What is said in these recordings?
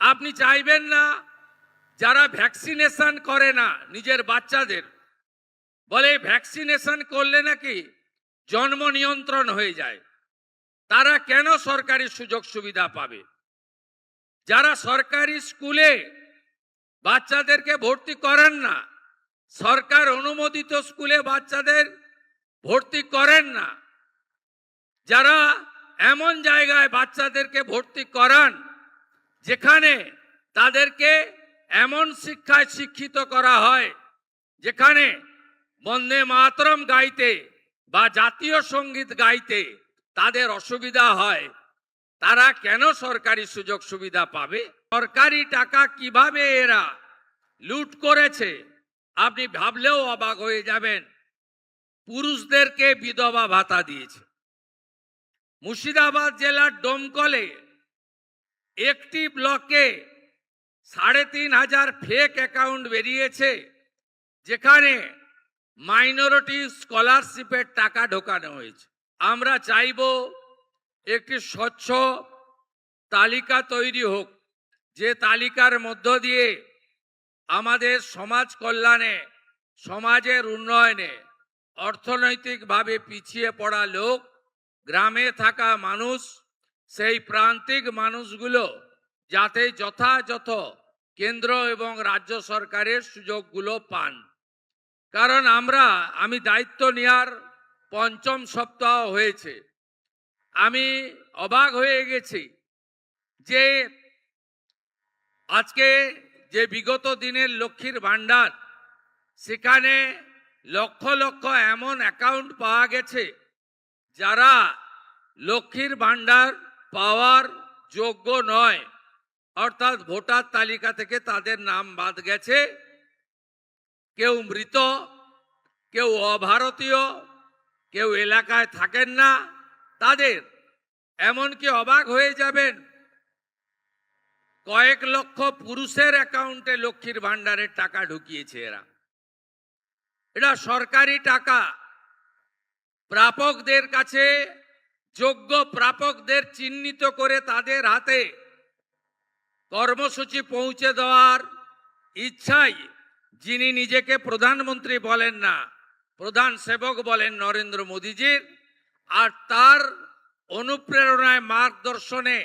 আপনি চাইবেন না যারা ভ্যাকসিনেশন করে না নিজের বাচ্চাদের, বলে ভ্যাকসিনেশন করলে নাকি জন্ম নিয়ন্ত্রণ হয়ে যায়, তারা কেন সরকারি সুযোগ সুবিধা পাবে? যারা সরকারি স্কুলে বাচ্চাদেরকে ভর্তি করেন না, সরকার অনুমোদিত স্কুলে বাচ্চাদের ভর্তি করেন না, যারা এমন জায়গায় বাচ্চাদেরকে ভর্তি করান যেখানে তাদেরকে এমন শিক্ষায় শিক্ষিত করা হয় যেখানে বন্দে মাতরম গাইতে বা জাতীয় সঙ্গীত গাইতে তাদের অসুবিধা হয়, তারা কেন সরকারি সুযোগ সুবিধা পাবে? সরকারি টাকা কিভাবে এরা লুট করেছে আপনি ভাবলেও অবাক হয়ে যাবেন। পুরুষদেরকে বিধবা ভাতা দিয়েছে। মুর্শিদাবাদ জেলার ডোমকলে একটি ব্লকে ৩৫০০ ফেক অ্যাকাউন্ট বেরিয়েছে যেখানে মাইনরিটি স্কলারশিপের টাকা ঢোকানো হয়েছে। আমরা চাইব একটি স্বচ্ছ তালিকা তৈরি হোক, যে তালিকার মধ্য দিয়ে আমাদের সমাজ কল্যাণে, সমাজের উন্নয়নে অর্থনৈতিকভাবে পিছিয়ে পড়া লোক, গ্রামে থাকা মানুষ, সেই প্রান্তিক মানুষগুলো যাতে যথাযথ কেন্দ্র এবং রাজ্য সরকারের সুযোগগুলো পান। কারণ আমি দায়িত্ব নেওয়ার ৫ম সপ্তাহ হয়েছে, আমি অবাক হয়ে গেছি যে আজকে যে বিগত দিনের লক্ষ্মীর ভাণ্ডার, সেখানে লক্ষ লক্ষ এমন অ্যাকাউন্ট পাওয়া গেছে যারা লক্ষ্মীর ভাণ্ডার পাওয়ার যোগ্য নয়, অর্থাৎ ভোটার তালিকা থেকে তাদের নাম বাদ গেছে। কেউ মৃত, কেউ অভারতীয়, কেউ এলাকায় থাকেন না তাদের। এমনকি অবাক হয়ে যাবেন, কয়েক লক্ষ পুরুষের অ্যাকাউন্টে লক্ষ্মীর ভাণ্ডারের টাকা ঢুকিয়েছে এরা। এটা সরকারি টাকা। প্রাপকদের কাছে, যোগ্য প্রাপকদের চিহ্নিত করে তাদের হাতে কর্মসূচি পৌঁছে দেওয়ার ইচ্ছাই যিনি নিজেকে প্রধানমন্ত্রী বলেন না, প্রধান সেবক বলেন নরেন্দ্র মোদীজির, আর তার অনুপ্রেরণায়, মার্গদর্শনে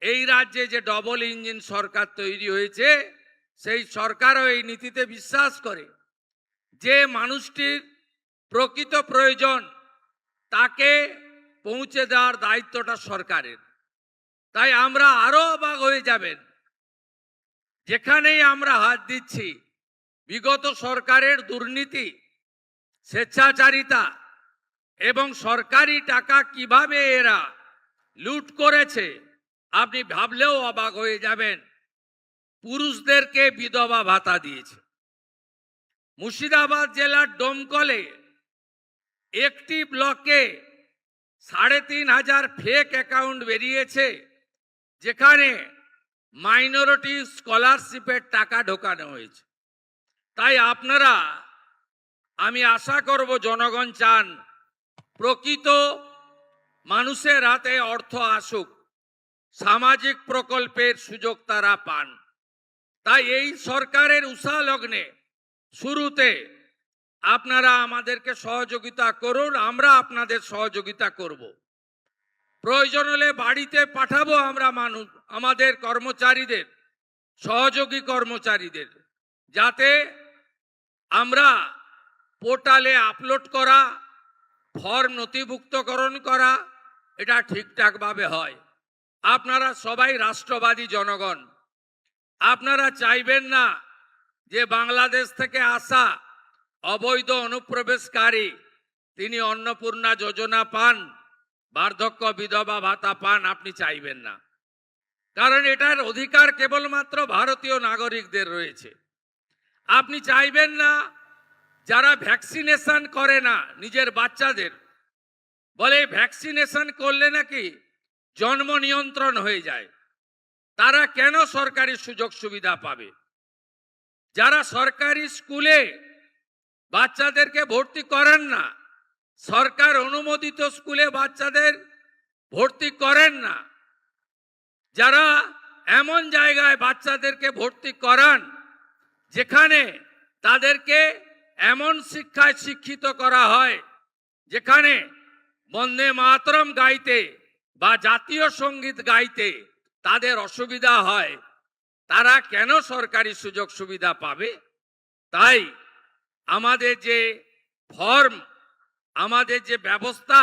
এই রাজ্যে যে ডবল ইঞ্জিন সরকার তৈরি হয়েছে, সেই সরকারও এই নীতিতে বিশ্বাস করে যে মানুষটির প্রকৃত প্রয়োজন তাকে পৌঁছে দেওয়ার দায়িত্বটা সরকারের। তাই আমরা আরো অবাক হয়ে যাবেন, যেখানেই আমরা হাত দিচ্ছি বিগত সরকারের দুর্নীতি, স্বেচ্ছাচারিতা এবং সরকারি টাকা কিভাবে এরা লুট করেছে আপনি ভাবলেও অবাক হয়ে যাবেন। পুরুষদেরকে বিধবা ভাতা দিয়েছে। মুর্শিদাবাদ জেলার ডোমকলে একটি ব্লকে ৩৫০০ ফেক অ্যাকাউন্ট বেরিয়েছে যেখানে মাইনরিটি স্কলারশিপের টাকা ঢোকানো হয়েছে। তাই আমি আশা করব, জনগণ চান প্রকৃত মানুষের হাতে অর্থ আসুক, সামাজিক প্রকল্পের সুযোগ তারা পান। তাই এই সরকারের উষা লগ্নে শুরুতে আপনারা আমাদেরকে সহযোগিতা করুন, আমরা আপনাদের সহযোগিতা করব। প্রয়োজন হলে বাড়িতে পাঠাবো আমরা আমাদের কর্মচারীদের, সহযোগী কর্মচারীদের, যাতে আমরা পোর্টালে আপলোড করা, ফর্ম নথিভুক্তকরণ করা এটা ঠিকঠাকভাবে হয়। আপনারা সবাই রাষ্ট্রবাদী জনগণ, আপনারা চাইবেন না যে বাংলাদেশ থেকে আসা অবৈধ অনুপ্রবেশকারী তিনি অন্নপূর্ণা যোজনা পান, বার্ধক্য বিধবা ভাতা পান, আপনি চাইবেন না। কারণ এটার অধিকার কেবলমাত্র ভারতীয় নাগরিকদের রয়েছে। আপনি চাইবেন না যারা ভ্যাকসিনেশন করে না নিজের বাচ্চাদের, বলে ভ্যাকসিনেশন করলে নাকি জন্ম নিয়ন্ত্রণ হয়ে যায়, তারা কেন সরকারি সুযোগ সুবিধা পাবে? যারা সরকারি স্কুলে বাচ্চাদেরকে ভর্তি করেন না, সরকার অনুমোদিত স্কুলে বাচ্চাদের ভর্তি করেন না, যারা এমন জায়গায় বাচ্চাদেরকে ভর্তি করান যেখানে তাদেরকে এমন শিক্ষায় শিক্ষিত করা হয় যেখানে বন্দে মাতরম গাইতে বা জাতীয় সঙ্গীত গাইতে তাদের অসুবিধা হয়, তারা কেন সরকারি সুযোগ সুবিধা পাবে? তাই আমাদের যে ফর্ম, আমাদের যে ব্যবস্থা,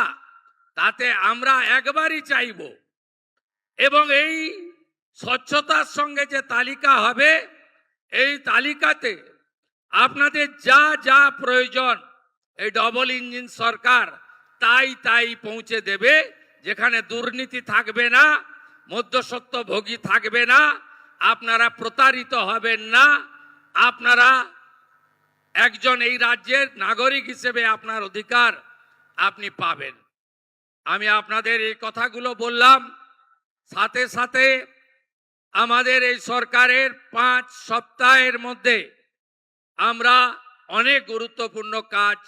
তাতে আমরা একবারই চাইব এবং এই স্বচ্ছতার সঙ্গে যে তালিকা হবে, এই তালিকাতে আপনাদের যা যা প্রয়োজন এই ডবল ইঞ্জিন সরকার তাই পৌঁছে দেবে। যেখানে দুর্নীতি থাকবে না, মধ্যস্বত্বভোগী থাকবে না, আপনারা প্রতারিত হবেন না, আপনারা একজন এই রাজ্যের নাগরিক হিসেবে আপনার অধিকার আপনি পাবেন। আমি আপনাদের এই কথাগুলো বললাম। সাথে সাথে আমাদের এই সরকারের 5 সপ্তাহের মধ্যে আমরা অনেক গুরুত্বপূর্ণ কাজ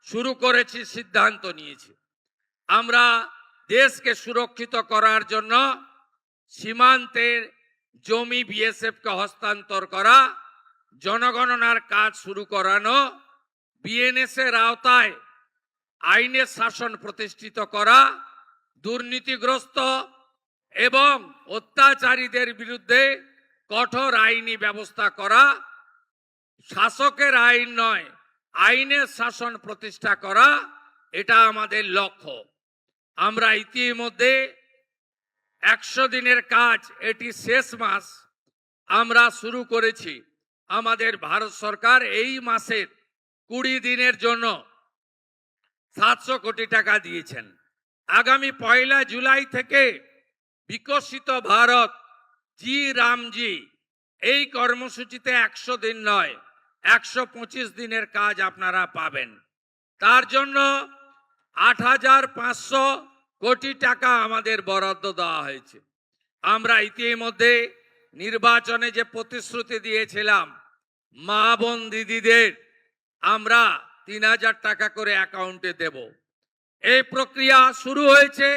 শুরু করেছি, সিদ্ধান্ত নিয়েছি। আমরা দেশকে সুরক্ষিত করার জন্য সীমান্তের জমি বিএসএফকে হস্তান্তর করা, জনগণনার কাজ শুরু করানো, বিএনএস এর আওতায় আইনের শাসন প্রতিষ্ঠিত করা, দুর্নীতিগ্রস্ত এবং অত্যাচারীদের বিরুদ্ধে কঠোর আইনি ব্যবস্থা করা, শাসকের আইন নয় আইনের শাসন প্রতিষ্ঠা করা, এটা আমাদের লক্ষ্য। আমরা ইতিমধ্যে 100 দিনের কাজ, এটি শেষ মাস, আমরা শুরু করেছি। আমাদের ভারত সরকার এই মাসের 20 দিনের জন্য 700 কোটি টাকা দিয়েছেন। আগামী 1 জুলাই থেকে বিকশিত ভারত জি রামজি এই কর্মসূচিতে 100 দিন নয় 125 দিনের কাজ আপনারা পাবেন। তার জন্য 8,500 কোটি টাকা আমাদের বরাদ্দ দেওয়া হয়েছে। আমরা ইতিমধ্যে নির্বাচনে যে প্রতিশ্রুতি দিয়েছিলাম, মা বোন দিদিদের আমরা 3,000 টাকা করে অ্যাকাউন্টে দেব। এই প্রক্রিয়া শুরু হয়েছে,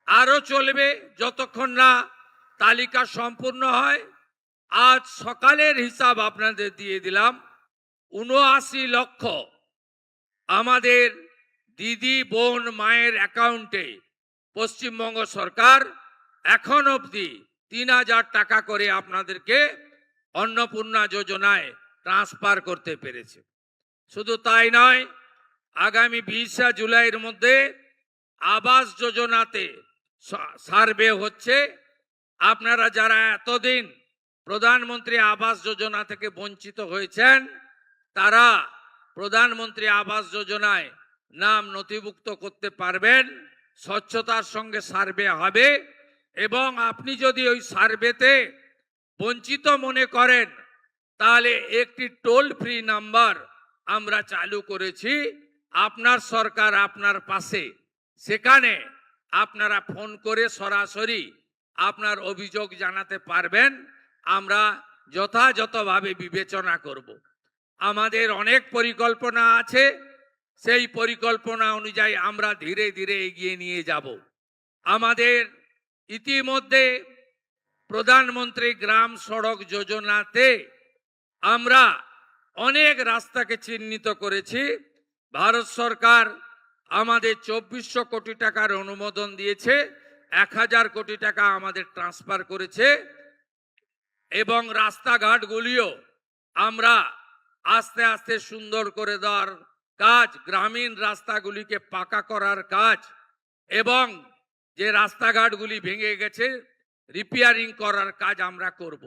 আরো চলবে যতক্ষণ না তালিকা সম্পূর্ণ হয়। আজ সকালের হিসাব আপনাদের দিয়ে দিলাম, 79 লক্ষ আমাদের দিদি বোন মায়ের অ্যাকাউন্টে পশ্চিমবঙ্গ সরকার এখন অবধি 3,000 টাকা করে আপনাদেরকে অন্নপূর্ণা যোজনায় ট্রান্সফার করতে পেরেছে। শুধু তাই নয়, আগামী 20 জুলাইয়ের মধ্যে আবাস যোজনাতে সার্ভে হচ্ছে। আপনারা যারা এতদিন প্রধানমন্ত্রী আবাস যোজনা থেকে বঞ্চিত হয়েছেন, তারা প্রধানমন্ত্রী আবাস যোজনায় নাম নথিভুক্ত করতে পারবেন। স্বচ্ছতার সঙ্গে সার্ভে হবে এবং আপনি যদি ওই সার্ভেতে বঞ্চিত মনে করেন, তাহলে একটি টোল ফ্রি নাম্বার আমরা চালু করেছি, আপনার সরকার আপনার পাশে। সেখানে আপনারা ফোন করে সরাসরি আপনার অভিযোগ জানাতে পারবেন, আমরা যথাযথভাবে বিবেচনা করব। আমাদের অনেক পরিকল্পনা আছে, সেই পরিকল্পনা অনুযায়ী আমরা ধীরে ধীরে এগিয়ে নিয়ে যাব। আমাদের ইতিমধ্যে প্রধানমন্ত্রী গ্রাম সড়ক যোজনাতে আমরা অনেক রাস্তাকে চিহ্নিত করেছি। ভারত সরকার আমাদের 2400 কোটি টাকার অনুমোদন দিয়েছে, 1000 কোটি টাকা আমাদের ট্রান্সফার করেছে এবং রাস্তাঘাটগুলিও আমরা আস্তে আস্তে সুন্দর করে দেওয়ার কাজ, গ্রামীণ রাস্তাগুলিকে পাকা করার কাজ এবং যে রাস্তাঘাটগুলি ভেঙে গেছে রিপেয়ারিং করার কাজ আমরা করব।